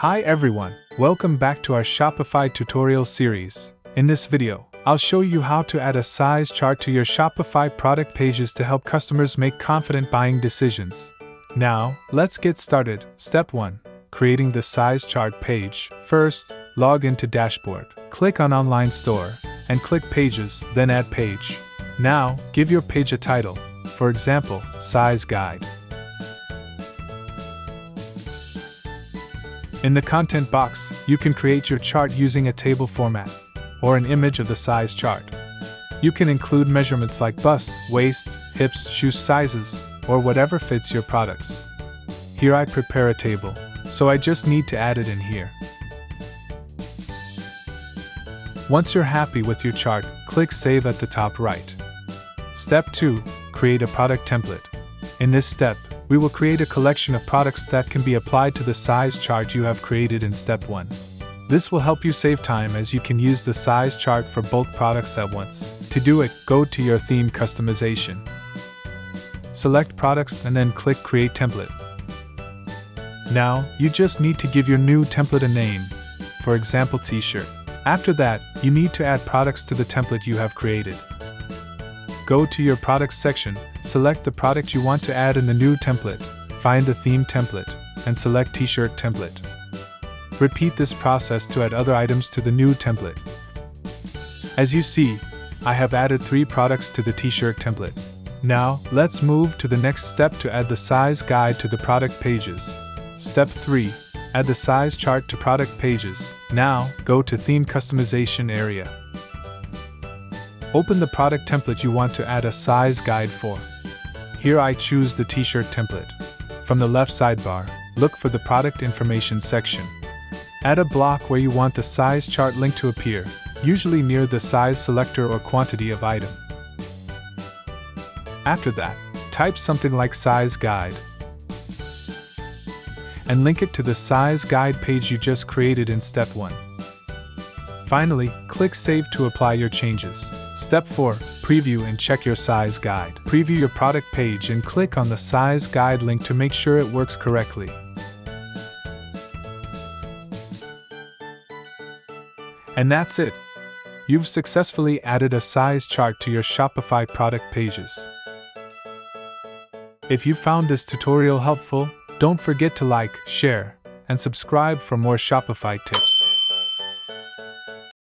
Hi everyone, welcome back to our Shopify tutorial series. In this video, I'll show you how to add a size chart to your Shopify product pages to help customers make confident buying decisions. Now, let's get started. Step 1. Creating the size chart page. First, log into Dashboard. Click on Online Store, and click Pages, then Add Page. Now, give your page a title. For example, Size Guide. In the content box, you can create your chart using a table format, or an image of the size chart. You can include measurements like bust, waist, hips, shoe sizes, or whatever fits your products. Here I prepare a table, so I just need to add it in here. Once you're happy with your chart, click Save at the top right. Step 2. Create a product template. In this step, we will create a collection of products that can be applied to the size chart you have created in Step 1. This will help you save time as you can use the size chart for bulk products at once. To do it, go to your theme customization. Select products and then click Create Template. Now, you just need to give your new template a name, for example t-shirt. After that, you need to add products to the template you have created. Go to your Products section, select the product you want to add in the new template, find the theme template, and select T-shirt template. Repeat this process to add other items to the new template. As you see, I have added 3 products to the T-shirt template. Now, let's move to the next step to add the size guide to the product pages. Step 3. Add the size chart to product pages. Now, go to Theme Customization area. Open the product template you want to add a size guide for. Here I choose the T-shirt template. From the left sidebar, look for the Product Information section. Add a block where you want the size chart link to appear, usually near the size selector or quantity of item. After that, type something like size guide and link it to the size guide page you just created in Step 1. Finally, click Save to apply your changes. Step 4. Preview and check your size guide. Preview your product page and click on the size guide link to make sure it works correctly. And that's it. You've successfully added a size chart to your Shopify product pages. If you found this tutorial helpful, don't forget to like, share, and subscribe for more Shopify tips.